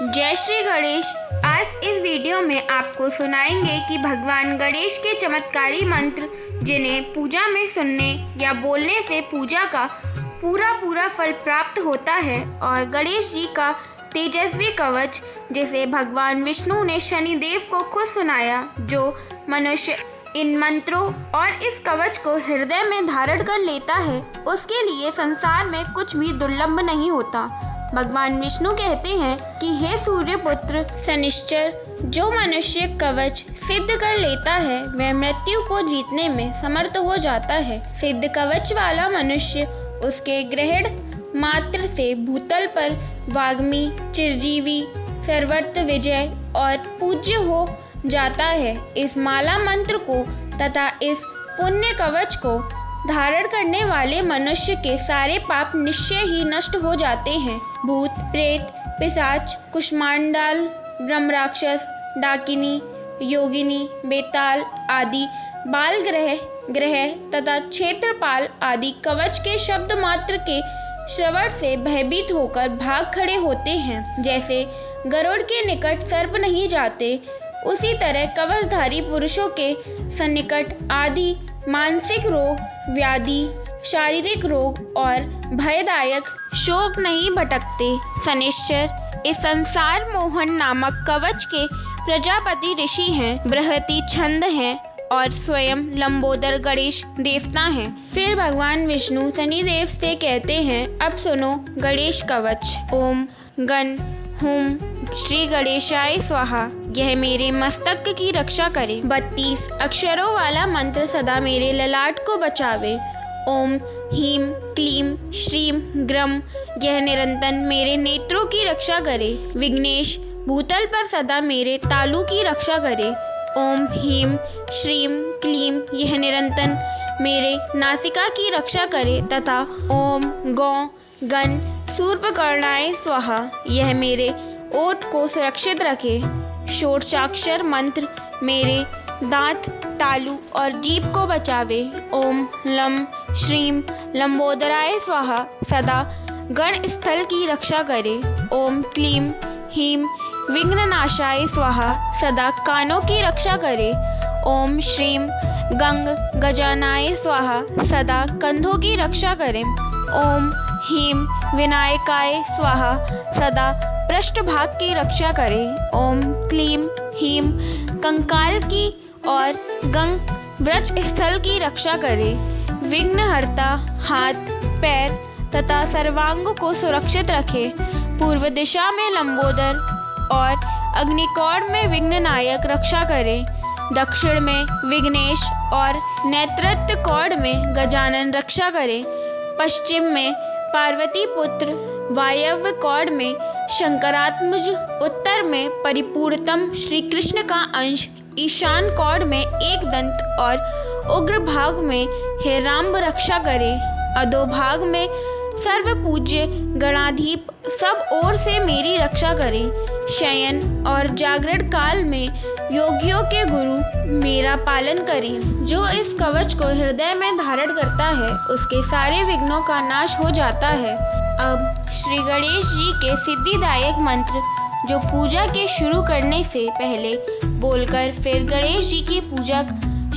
जय श्री गणेश। आज इस वीडियो में आपको सुनाएंगे कि भगवान गणेश के चमत्कारी मंत्र जिन्हें पूजा में सुनने या बोलने से पूजा का पूरा फल प्राप्त होता है, और गणेश जी का तेजस्वी कवच जिसे भगवान विष्णु ने शनिदेव को खुद सुनाया। जो मनुष्य इन मंत्रों और इस कवच को हृदय में धारण कर लेता है, उसके लिए संसार में कुछ भी दुर्लभ नहीं होता। भगवान विष्णु कहते हैं कि हे सूर्य पुत्र शनिश्चर, जो मनुष्य कवच सिद्ध कर लेता है वह मृत्यु को जीतने में समर्थ हो जाता है। सिद्ध कवच वाला मनुष्य उसके ग्रहण मात्र से भूतल पर वाग्मी, चिरजीवी, सर्वत्र विजय और पूज्य हो जाता है। इस माला मंत्र को तथा इस पुण्य कवच को धारण करने वाले मनुष्य के सारे पाप निश्चय ही नष्ट हो जाते हैं। भूत, प्रेत, पिशाच, कुष्मांडाल, ब्रह्मराक्षस, डाकिनी, योगिनी, बेताल आदि बाल ग्रह तथा क्षेत्रपाल आदि कवच के शब्द मात्र के श्रवण से भयभीत होकर भाग खड़े होते हैं। जैसे गरुड़ के निकट सर्प नहीं जाते, उसी तरह कवचधारी पुरुषों के सन्निकट आदि मानसिक रोग, व्याधि, शारीरिक रोग और भयदायक शोक नहीं भटकते। शनिश्चर इस संसार मोहन नामक कवच के प्रजापति ऋषि हैं, बृहति छंद हैं और स्वयं लंबोदर गणेश देवता हैं। फिर भगवान विष्णु शनिदेव से कहते हैं, अब सुनो गणेश कवच। ओम गण हुम श्री गणेशाय स्वाहा, यह मेरे मस्तक की रक्षा करे। 32 अक्षरों वाला मंत्र सदा मेरे ललाट को बचावे। ओम हीम क्लीम श्रीम ग्रम, यह निरंतर मेरे नेत्रों की रक्षा करे। विघ्नेश भूतल पर सदा मेरे तालू की रक्षा करे। ओम हीम श्रीम क्लीम, यह निरंतर मेरे नासिका की रक्षा करे। तथा ओम गौ गण सूर्पकर्णाय स्वाहा, यह मेरे ओठ को सुरक्षित रखे। षोडशाक्षर मंत्र मेरे दांत, तालू और जीभ को बचावे। ओम लम श्रीम लंबोदराय स्वाहा, सदा गण स्थल की रक्षा करे। ओम क्लीम हीम विघ्ननाशाय स्वाहा, सदा कानों की रक्षा करे। ओम श्रीम गंग गजानाय स्वाहा, सदा कंधों की रक्षा करे। ओम हीम विनायकाय स्वाहा, सदा पृष्ठभाग की रक्षा करे। ओम क्लीम हीम कंकाल की और गंग व्रज स्थल की रक्षा करे। विघ्नहर्ता हाथ, पैर तथा सर्वांग को सुरक्षित रखे। पूर्व दिशा में लंबोदर और अग्निकौड़ में विघ्ननायक रक्षा करे। दक्षिण में विघ्नेश और नेतृत्व कौड़ में गजानन रक्षा करे। पश्चिम में पार्वती पुत्र वायव्य कौड़ में शंकरात्मज, उत्तर में परिपूर्णतम श्री कृष्ण का अंश, ईशान कौड़ में एक दंत और उग्र भाग में हेराम्ब रक्षा करे। अधोभाग में सर्वपूज्य गणाधीप सब ओर से मेरी रक्षा करे। शयन और जागरण काल में योगियों के गुरु मेरा पालन करें। जो इस कवच को हृदय में धारण करता है उसके सारे विघ्नों का नाश हो जाता है। अब श्री गणेश जी के सिद्धिदायक मंत्र जो पूजा के शुरू करने से पहले बोलकर फिर गणेश जी की पूजा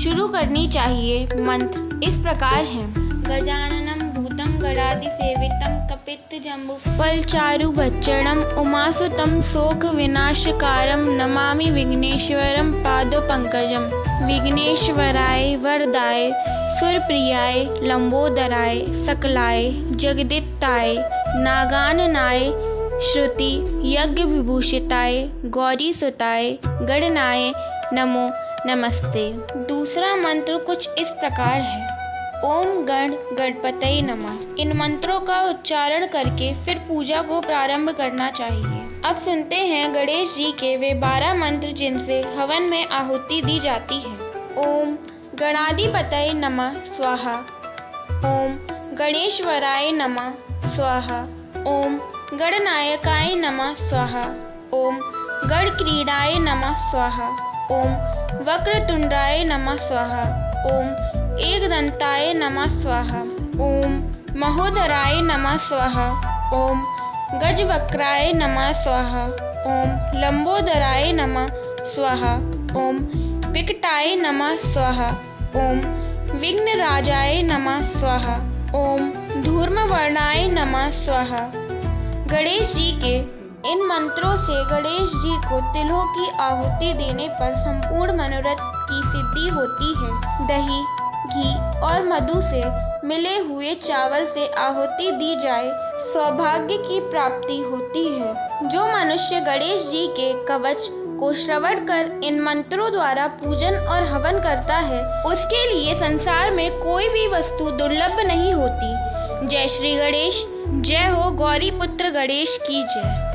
शुरू करनी चाहिए। मंत्र इस प्रकार हैं। गजाननम भूतम गणादि सेवितम कपित जम्बु फलचारु भक्षणम उमासुतम शोक विनाशकारम नमामि विघ्नेश्वरम पादो पंकजम। विघ्नेश्वराय वरदाय सुरप्रियाय लंबोदराय सकलाय जगदित्ताय नागाननाय श्रुति यज्ञ विभूषिताय गौरी सुताय गणनाय नमो नमस्ते। दूसरा मंत्र कुछ इस प्रकार है। ओम गण गणपतये नमः। इन मंत्रों का उच्चारण करके फिर पूजा को प्रारंभ करना चाहिए। अब सुनते हैं गणेश जी के वे 12 मंत्र जिनसे हवन में आहुति दी जाती है। ओम गणाधिपतये नमः स्वाहा। ओम गणेश्वराय नमः स्वाहा। ओम गणनायकाय नमः स्वाहा। ओम गणक्रीडाय नमः स्वाहा। ओम वक्रतुंडाय नमः स्वाहा। ओम एकदंताय नमः स्वाहा। ओम महोदराय नमः स्वाहा। ओम गजवक्राय नमः स्वाहा। ओम लंबोदराय नमः स्वाहा। ओम विकटाय नमः स्वाहा। ओम विघ्नराजाय नमः स्वाहा। ओम धूम्रवर्णाय नमः स्वाहा। गणेश जी के इन मंत्रों से गणेश जी को तिलों की आहुति देने पर संपूर्ण मनोरथ की सिद्धि होती है। दही, घी और मधु से मिले हुए चावल से आहुति दी जाए सौभाग्य की प्राप्ति होती है। जो मनुष्य गणेश जी के कवच को श्रवण कर इन मंत्रों द्वारा पूजन और हवन करता है, उसके लिए संसार में कोई भी वस्तु दुर्लभ नहीं होती। जय श्री गणेश। जय हो गौरी पुत्र गणेश की जय।